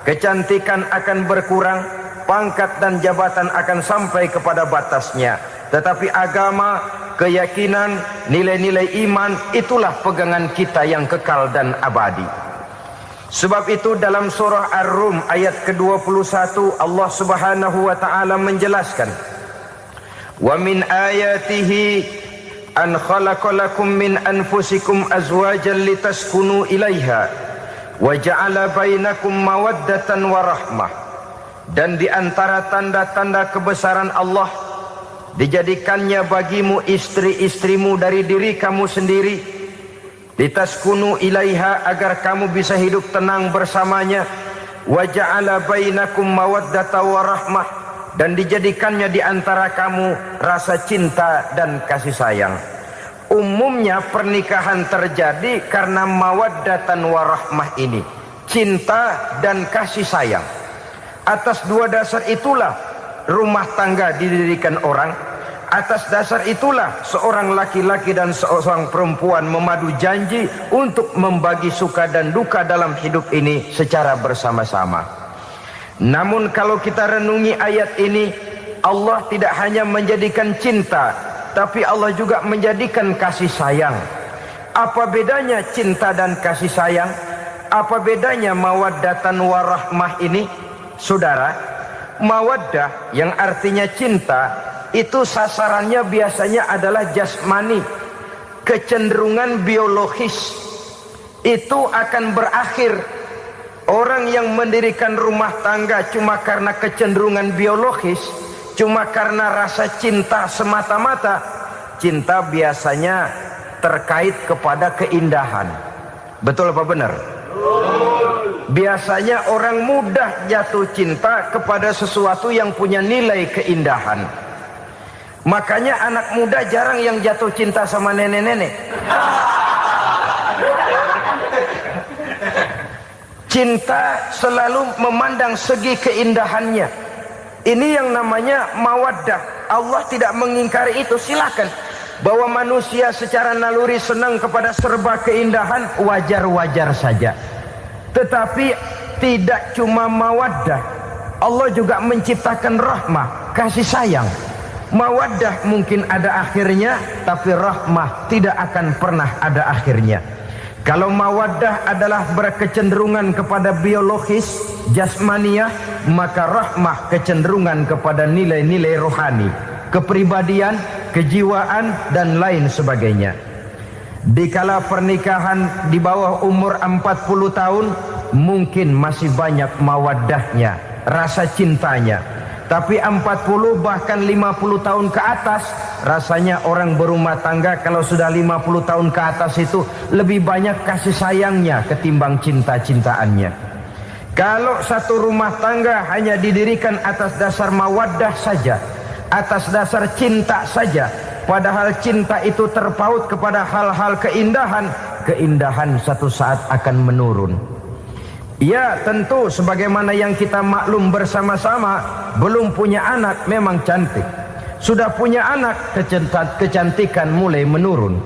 Kecantikan akan berkurang, pangkat dan jabatan akan sampai kepada batasnya. Tetapi agama, keyakinan, nilai-nilai iman, itulah pegangan kita yang kekal dan abadi. Sebab itu dalam surah Ar-Rum ayat ke-21 Allah Subhanahu wa taala menjelaskan, "Wa min ayatihi an khalaqalakum min anfusikum azwajan litaskunu ilaiha wa ja'ala bainakum mawaddatan wa rahmah." Dan di antara tanda-tanda kebesaran Allah, dijadikannya bagimu istri-istrimu dari diri kamu sendiri, litaskunu ilaiha, agar kamu bisa hidup tenang bersamanya, wa ja'ala bainakum mawaddatan wa rahmah, dan dijadikannya di antara kamu rasa cinta dan kasih sayang. Umumnya pernikahan terjadi karena mawaddatan warahmah ini, cinta dan kasih sayang. Atas dua dasar itulah rumah tangga didirikan orang. Atas dasar itulah seorang laki-laki dan seorang perempuan memadu janji untuk membagi suka dan duka dalam hidup ini secara bersama-sama. Namun kalau kita renungi ayat ini, Allah tidak hanya menjadikan cinta, tapi Allah juga menjadikan kasih sayang. Apa bedanya cinta dan kasih sayang? Apa bedanya mawaddatan warahmah ini? Saudara, mawaddah yang artinya cinta, itu sasarannya biasanya adalah jasmani, kecenderungan biologis. Itu akan berakhir. Orang yang mendirikan rumah tangga cuma karena kecenderungan biologis, cuma karena rasa cinta semata-mata, cinta biasanya terkait kepada keindahan. Betul apa benar? Biasanya orang mudah jatuh cinta kepada sesuatu yang punya nilai keindahan. Makanya anak muda jarang yang jatuh cinta sama nenek-nenek. Cinta selalu memandang segi keindahannya. Ini yang namanya mawaddah. Allah tidak mengingkari itu, silakan. Bahwa manusia secara naluri senang kepada serba keindahan, wajar-wajar saja. Tetapi tidak cuma mawaddah, Allah juga menciptakan rahmah, kasih sayang. Mawaddah mungkin ada akhirnya, tapi rahmah tidak akan pernah ada akhirnya. Kalau mawaddah adalah berkecenderungan kepada biologis, jasmaniah, maka rahmah kecenderungan kepada nilai-nilai rohani, kepribadian, kejiwaan, dan lain sebagainya. Dikala pernikahan di bawah umur 40 tahun, mungkin masih banyak mawaddahnya, rasa cintanya. Tapi 40 bahkan 50 tahun ke atas, rasanya orang berumah tangga kalau sudah 50 tahun ke atas itu lebih banyak kasih sayangnya ketimbang cinta-cintaannya. Kalau satu rumah tangga hanya didirikan atas dasar mawaddah saja, atas dasar cinta saja, padahal cinta itu terpaut kepada hal-hal keindahan, keindahan satu saat akan menurun. Ya tentu sebagaimana yang kita maklum bersama-sama, belum punya anak memang cantik. Sudah punya anak, kecantikan mulai menurun.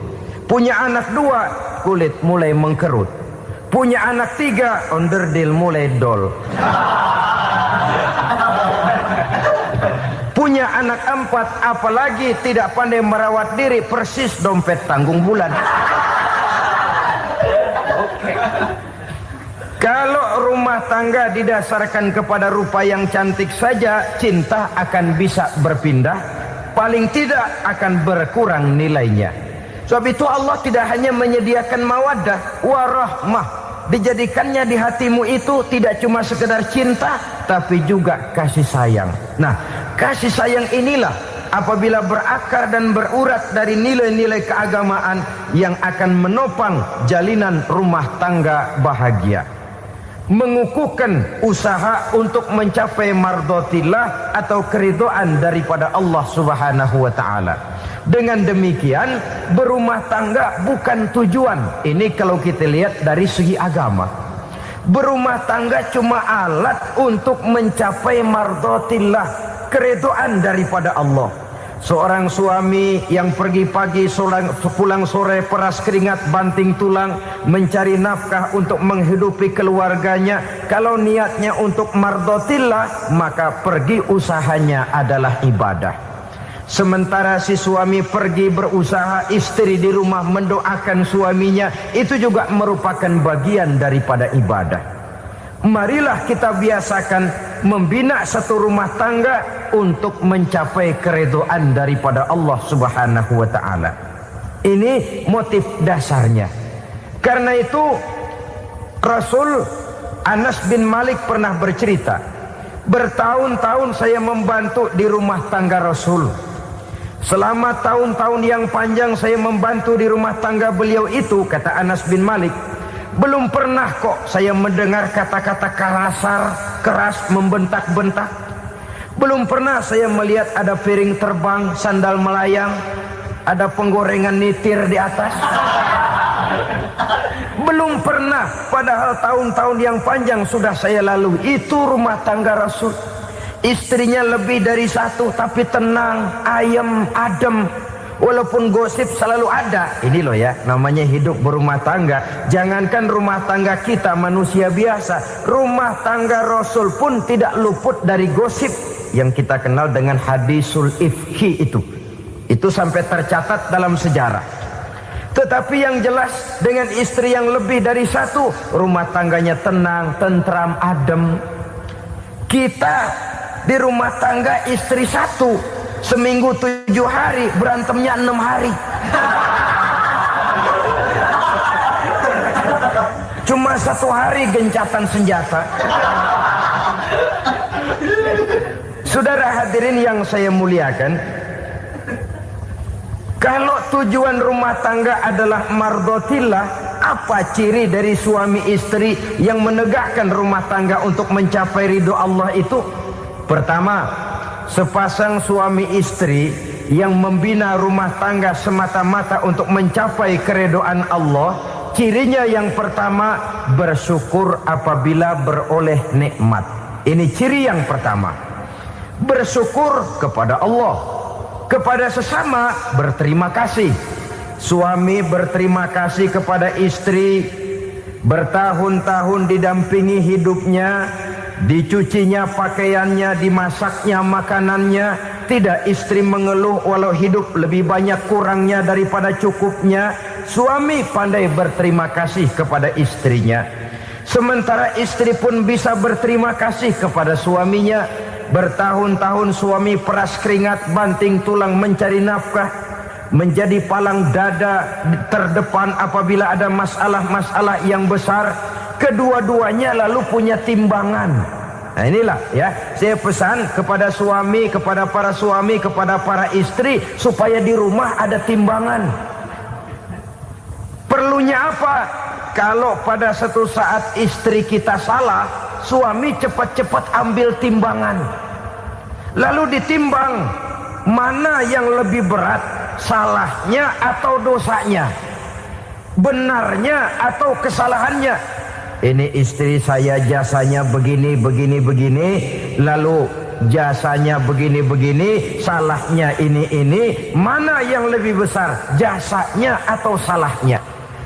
Punya anak 2, kulit mulai mengkerut. Punya anak 3, onderdil mulai dol. Punya anak 4, apalagi tidak pandai merawat diri, persis dompet tanggung bulan. Kalau rumah tangga didasarkan kepada rupa yang cantik saja, cinta akan bisa berpindah, paling tidak akan berkurang nilainya. Sebab itu Allah tidak hanya menyediakan mawaddah warahmah, dijadikannya di hatimu itu tidak cuma sekedar cinta, tapi juga kasih sayang. Nah, kasih sayang inilah apabila berakar dan berurat dari nilai-nilai keagamaan yang akan menopang jalinan rumah tangga bahagia, mengukuhkan usaha untuk mencapai mardhatillah atau keridhaan daripada Allah Subhanahu wa taala. Dengan demikian, berumah tangga bukan tujuan. Ini kalau kita lihat dari segi agama. Berumah tangga cuma alat untuk mencapai mardhatillah, keridhaan daripada Allah. Seorang suami yang pergi pagi pulang sore peras keringat banting tulang mencari nafkah untuk menghidupi keluarganya, kalau niatnya untuk mardotillah maka pergi usahanya adalah ibadah. Sementara si suami pergi berusaha, istri di rumah mendoakan suaminya, itu juga merupakan bagian daripada ibadah. Marilah kita biasakan membina satu rumah tangga untuk mencapai keridhaan daripada Allah Subhanahu wa ta'ala. Ini motif dasarnya. Karena itu Rasul Anas bin Malik pernah bercerita, bertahun-tahun saya membantu di rumah tangga Rasul. Selama tahun-tahun yang panjang saya membantu di rumah tangga beliau itu, kata Anas bin Malik, belum pernah kok saya mendengar kata-kata kasar, keras, membentak-bentak. Belum pernah saya melihat ada piring terbang, sandal melayang, ada penggorengan nitir di atas. Belum pernah, padahal tahun-tahun yang panjang sudah saya lalui. Itu rumah tangga Rasul. Istrinya lebih dari satu, tapi tenang, ayem, adem. Walaupun gosip selalu ada. Ini loh ya, namanya hidup berumah tangga. Jangankan rumah tangga kita manusia biasa, rumah tangga Rasul pun tidak luput dari gosip yang kita kenal dengan hadisul ifki itu. Itu sampai tercatat dalam sejarah. Tetapi yang jelas, dengan istri yang lebih dari satu, rumah tangganya tenang, tentram, adem. Kita di rumah tangga istri satu, seminggu 7 hari, berantemnya 6 hari. Cuma 1 hari gencatan senjata. Saudara hadirin yang saya muliakan, kalau tujuan rumah tangga adalah mardotillah, apa ciri dari suami istri yang menegakkan rumah tangga untuk mencapai ridho Allah itu? Pertama, sepasang suami istri yang membina rumah tangga semata-mata untuk mencapai keridhaan Allah, cirinya yang pertama, bersyukur apabila beroleh nikmat. Ini ciri yang pertama. Bersyukur kepada Allah, kepada sesama berterima kasih. Suami berterima kasih kepada istri, bertahun-tahun didampingi hidupnya, dicucinya pakaiannya, dimasaknya makanannya. Tidak istri mengeluh walau hidup lebih banyak kurangnya daripada cukupnya. Suami pandai berterima kasih kepada istrinya. Sementara istri pun bisa berterima kasih kepada suaminya. Bertahun-tahun suami peras keringat, banting tulang mencari nafkah, menjadi palang dada terdepan apabila ada masalah-masalah yang besar. Kedua-duanya lalu punya timbangan. Nah inilah ya, saya pesan kepada suami, kepada para suami, kepada para istri, supaya di rumah ada timbangan. Perlunya apa? Kalau pada satu saat istri kita salah, suami cepat-cepat ambil timbangan, lalu ditimbang mana yang lebih berat, salahnya atau dosanya, benarnya atau kesalahannya. Ini istri saya jasanya begini, begini, begini, lalu jasanya begini, begini, salahnya ini, mana yang lebih besar, jasanya atau salahnya?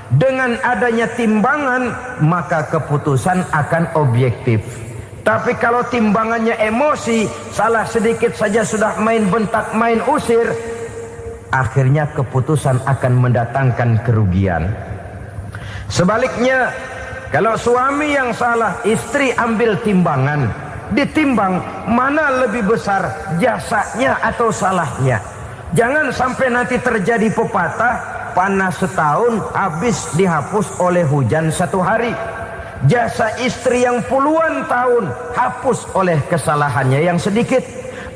Dengan adanya timbangan, maka keputusan akan objektif. Tapi kalau timbangannya emosi, salah sedikit saja sudah main bentak, main usir, akhirnya keputusan akan mendatangkan kerugian. Sebaliknya, kalau suami yang salah, istri ambil timbangan, ditimbang mana lebih besar, jasanya atau salahnya. Jangan sampai nanti terjadi pepatah, panas setahun habis dihapus oleh hujan 1 hari. Jasa istri yang puluhan tahun hapus oleh kesalahannya yang sedikit.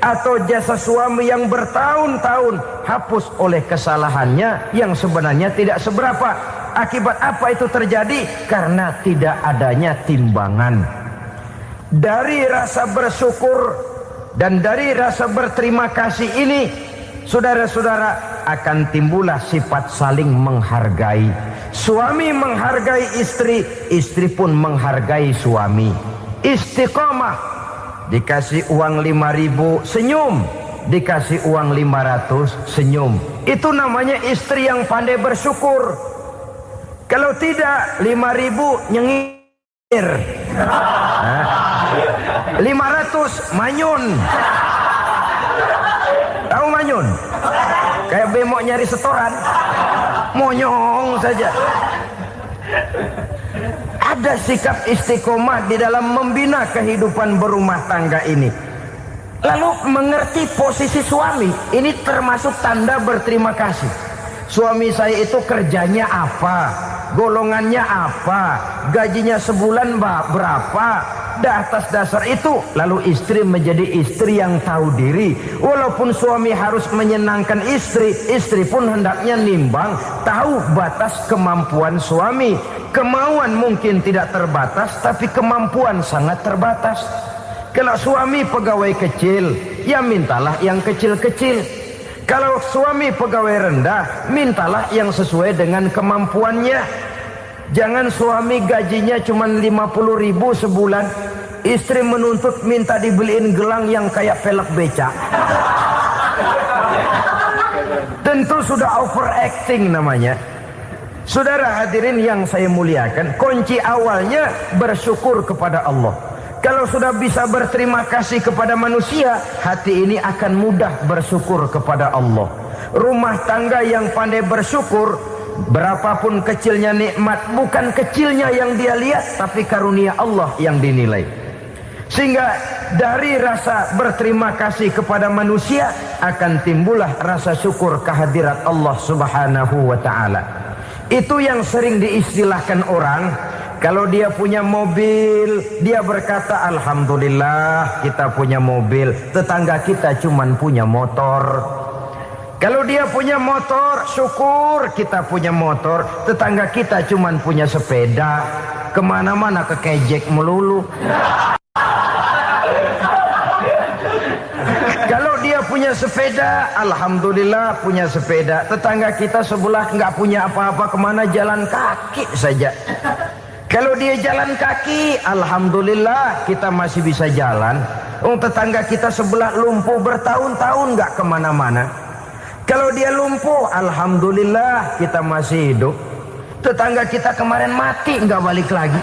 Atau jasa suami yang bertahun-tahun hapus oleh kesalahannya yang sebenarnya tidak seberapa. Akibat apa itu terjadi? Karena tidak adanya timbangan. Dari rasa bersyukur dan dari rasa berterima kasih ini, saudara-saudara, akan timbullah sifat saling menghargai. Suami menghargai istri, istri pun menghargai suami. Istiqomah, dikasih uang 5.000 senyum, dikasih uang 500 senyum. Itu namanya istri yang pandai bersyukur. Kalau tidak 5.000 nyengir. 500 manyun. Tahu manyun? Kayak bemok nyari setoran, monyong saja. Ada sikap istiqomah di dalam membina kehidupan berumah tangga ini. Lalu mengerti posisi suami, ini termasuk tanda berterima kasih. Suami saya itu kerjanya apa, golongannya apa, gajinya sebulan berapa. Atas dasar itu lalu istri menjadi istri yang tahu diri. Walaupun suami harus menyenangkan istri, istri pun hendaknya nimbang, tahu batas kemampuan suami. Kemauan mungkin tidak terbatas, tapi kemampuan sangat terbatas. Kalau suami pegawai kecil, ya mintalah yang kecil-kecil. Kalau suami pegawai rendah, mintalah yang sesuai dengan kemampuannya. Jangan suami gajinya cuma 50.000 sebulan, istri menuntut minta dibeliin gelang yang kayak pelek becak. Tentu sudah overacting namanya. Saudara hadirin yang saya muliakan, kunci awalnya bersyukur kepada Allah. Kalau sudah bisa berterima kasih kepada manusia, hati ini akan mudah bersyukur kepada Allah. Rumah tangga yang pandai bersyukur, berapapun kecilnya nikmat, bukan kecilnya yang dia lihat, tapi karunia Allah yang dinilai. Sehingga dari rasa berterima kasih kepada manusia akan timbullah rasa syukur kehadirat Allah Subhanahu wa ta'ala. Itu yang sering diistilahkan orang, kalau dia punya mobil, dia berkata alhamdulillah kita punya mobil, tetangga kita cuman punya motor. Kalau dia punya motor, syukur kita punya motor, tetangga kita cuman punya sepeda, kemana-mana kekejek melulu. Kalau dia punya sepeda, alhamdulillah punya sepeda, tetangga kita sebelah nggak punya apa-apa, kemana jalan kaki saja. Kalau dia jalan kaki, alhamdulillah kita masih bisa jalan. Tetangga kita sebelah lumpuh bertahun-tahun nggak kemana-mana. Kalau dia lumpuh, alhamdulillah kita masih hidup. Tetangga kita kemarin mati nggak balik lagi.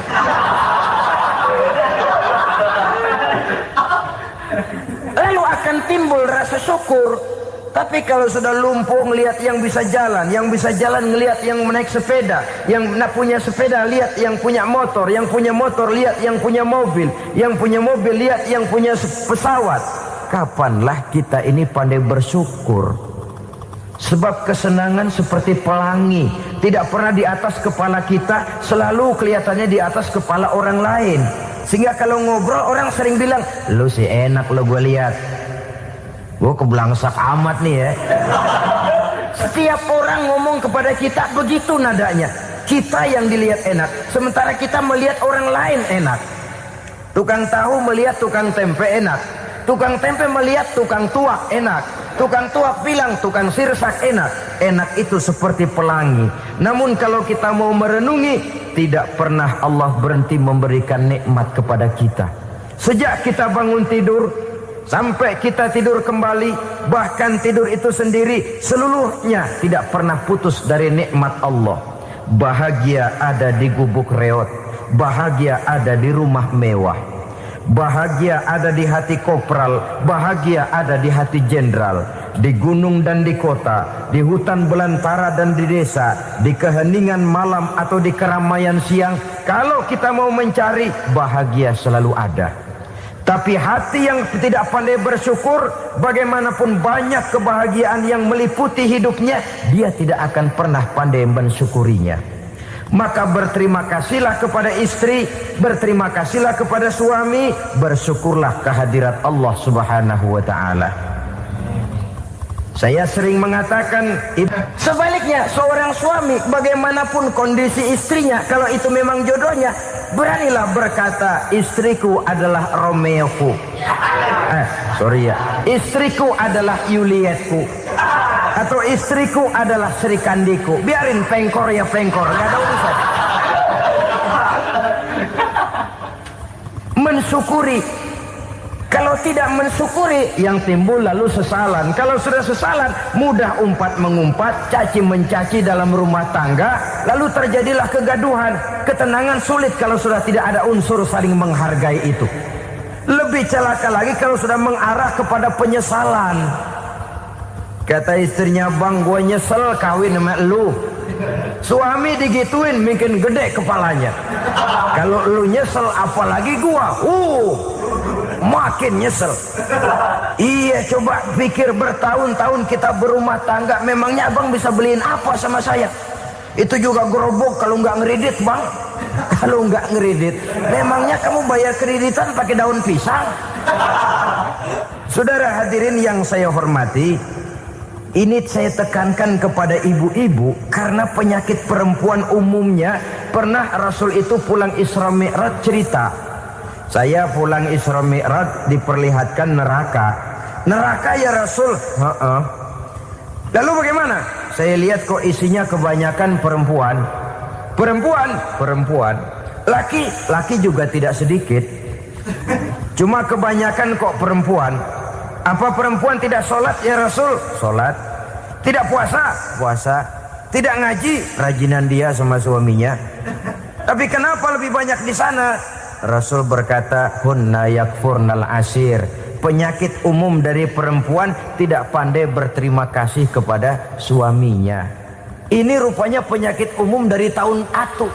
Lalu akan timbul rasa syukur. Tapi kalau sudah lumpuh ngelihat yang bisa jalan ngelihat yang menaik sepeda, yang punya sepeda lihat yang punya motor lihat yang punya mobil lihat yang punya pesawat. Kapanlah kita ini pandai bersyukur? Sebab kesenangan seperti pelangi, tidak pernah di atas kepala kita, selalu kelihatannya di atas kepala orang lain. Sehingga kalau ngobrol orang sering bilang, lu sih enak lo gue lihat, gue keblangsak amat nih ya. Setiap orang ngomong kepada kita begitu nadanya. Kita yang dilihat enak, sementara kita melihat orang lain enak. Tukang tahu melihat tukang tempe enak, tukang tempe melihat tukang tuak enak, tukang tuak bilang tukang sirsak enak. Enak itu seperti pelangi. Namun kalau kita mau merenungi, tidak pernah Allah berhenti memberikan nikmat kepada kita. Sejak kita bangun tidur sampai kita tidur kembali, bahkan tidur itu sendiri, seluruhnya tidak pernah putus dari nikmat Allah. Bahagia ada di gubuk reot, bahagia ada di rumah mewah, bahagia ada di hati kopral, bahagia ada di hati jenderal, di gunung dan di kota, di hutan belantara dan di desa, di keheningan malam atau di keramaian siang. Kalau kita mau mencari, bahagia selalu ada. Tapi hati yang tidak pandai bersyukur, bagaimanapun banyak kebahagiaan yang meliputi hidupnya, dia tidak akan pernah pandai mensyukurinya. Maka berterima kasihlah kepada istri, berterima kasihlah kepada suami, bersyukurlah kehadirat Allah Subhanahu wa ta'ala. Saya sering mengatakan, sebaliknya seorang suami bagaimanapun kondisi istrinya, kalau itu memang jodohnya, beranilah berkata, istriku adalah Romeoku, istriku adalah Julietku, atau istriku adalah Sri Kandiku. Biarin pengkor ya pengkor, gak ada urusan. Mensyukuri. Kalau tidak mensyukuri, yang timbul lalu sesalan. Kalau sudah sesalan, mudah umpat mengumpat, caci mencaci dalam rumah tangga, lalu terjadilah kegaduhan. Ketenangan sulit kalau sudah tidak ada unsur saling menghargai itu. Lebih celaka lagi kalau sudah mengarah kepada penyesalan. Kata istrinya, bang, gue nyesel kawin sama lu. Suami digituin bikin gede kepalanya. Kalau lu nyesel apalagi gua, makin nyesel. Iya, coba pikir bertahun-tahun kita berumah tangga, memangnya abang bisa beliin apa sama saya? Itu juga gerobok kalau nggak ngeredit, bang. Kalau nggak ngeredit, memangnya kamu bayar kreditan pakai daun pisang? Saudara hadirin yang saya hormati, ini saya tekankan kepada ibu-ibu karena penyakit perempuan umumnya. Pernah Rasul itu pulang Isra Mi'raj cerita, saya pulang Isra Mi'raj diperlihatkan neraka. Neraka ya Rasul? Lalu bagaimana? Saya lihat kok isinya kebanyakan perempuan. Perempuan. Laki juga tidak sedikit. Cuma kebanyakan kok perempuan. Apa perempuan tidak sholat ya Rasul? Sholat. Tidak puasa? Puasa. Tidak ngaji? Rajinan dia sama suaminya. Tapi kenapa lebih banyak di sana? Rasul berkata, hunna yakfurnal ashir. Penyakit umum dari perempuan tidak pandai berterima kasih kepada suaminya. Ini rupanya penyakit umum dari tahun atu.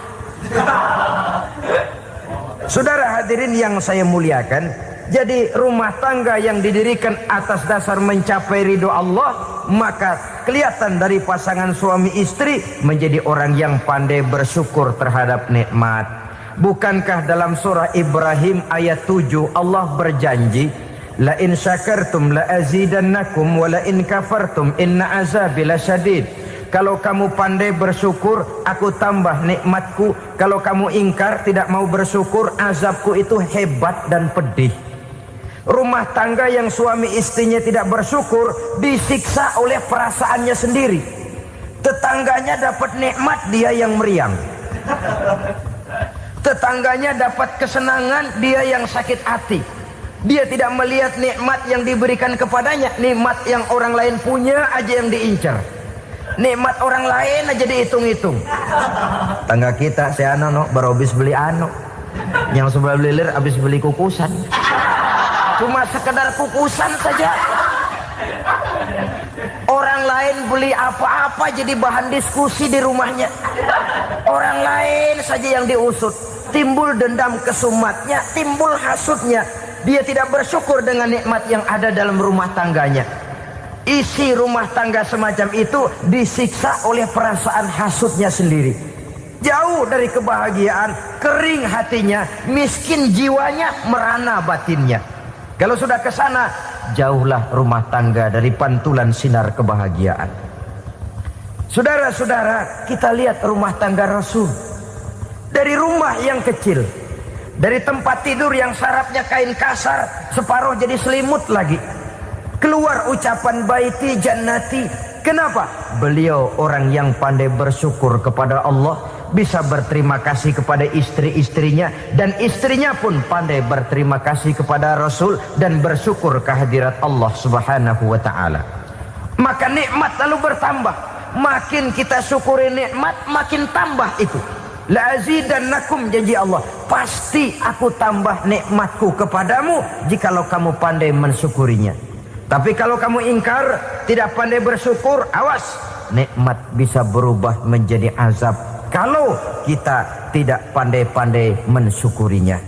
Saudara hadirin yang saya muliakan, jadi rumah tangga yang didirikan atas dasar mencapai ridho Allah, maka kelihatan dari pasangan suami istri menjadi orang yang pandai bersyukur terhadap nikmat. Bukankah dalam surah Ibrahim ayat 7 Allah berjanji, la in syakartum la azidannakum wa la in kafartum inna azabi lasyadid. Kalau kamu pandai bersyukur, aku tambah nikmatku. Kalau kamu ingkar, tidak mau bersyukur, azabku itu hebat dan pedih. Rumah tangga yang suami istrinya tidak bersyukur disiksa oleh perasaannya sendiri. Tetangganya dapat nikmat, dia yang meriang. Tetangganya dapat kesenangan, dia yang sakit hati. Dia tidak melihat nikmat yang diberikan kepadanya. Nikmat yang orang lain punya aja yang diincar. Nikmat orang lain aja dihitung-hitung. Tangga kita, si Ano baru habis beli yang sebelah belilir habis beli kukusan. Cuma sekedar kukusan saja. Orang lain beli apa-apa jadi bahan diskusi di rumahnya. Orang lain saja yang diusut. Timbul dendam kesumatnya, timbul hasutnya. Dia tidak bersyukur dengan nikmat yang ada dalam rumah tangganya. Isi rumah tangga semacam itu disiksa oleh perasaan hasutnya sendiri. Jauh dari kebahagiaan, kering hatinya, miskin jiwanya, merana batinnya. Kalau sudah ke sana, jauhlah rumah tangga dari pantulan sinar kebahagiaan. Saudara-saudara, kita lihat rumah tangga Rasul. Dari rumah yang kecil, dari tempat tidur yang sarapnya kain kasar, separuh jadi selimut lagi, keluar ucapan baiti jannati. Kenapa? Beliau orang yang pandai bersyukur kepada Allah, bisa berterima kasih kepada istri-istrinya, dan istrinya pun pandai berterima kasih kepada Rasul dan bersyukur kehadirat Allah Subhanahu wa ta'ala. Maka nikmat lalu bertambah. Makin kita syukuri nikmat, makin tambah itu. La azidannakum, janji Allah, pasti aku tambah nikmatku kepadamu jikalau kamu pandai mensyukurinya. Tapi kalau kamu ingkar, tidak pandai bersyukur, awas, nikmat bisa berubah menjadi azab kalau kita tidak pandai-pandai mensyukurinya.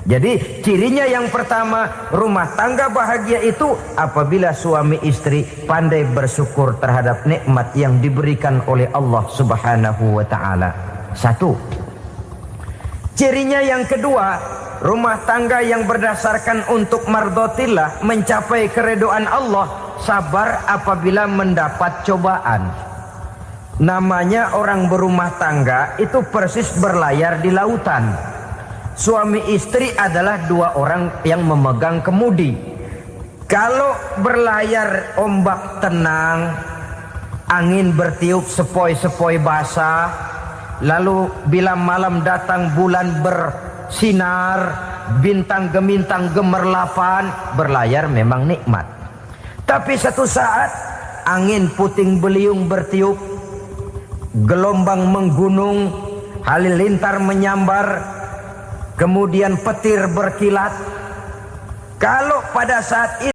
Jadi cirinya yang pertama, rumah tangga bahagia itu apabila suami istri pandai bersyukur terhadap nikmat yang diberikan oleh Allah Subhanahu wa ta'ala. Satu. Cirinya yang kedua, rumah tangga yang berdasarkan untuk mardhatillah, mencapai keredoan Allah, sabar apabila mendapat cobaan. Namanya orang berumah tangga itu persis berlayar di lautan. Suami istri adalah dua orang yang memegang kemudi. Kalau berlayar ombak tenang, angin bertiup sepoi-sepoi basah, lalu bila malam datang bulan bersinar, bintang gemintang gemerlapan, berlayar memang nikmat. Tapi satu saat angin puting beliung bertiup, gelombang menggunung, halilintar menyambar, kemudian petir berkilat. Kalau pada saat itu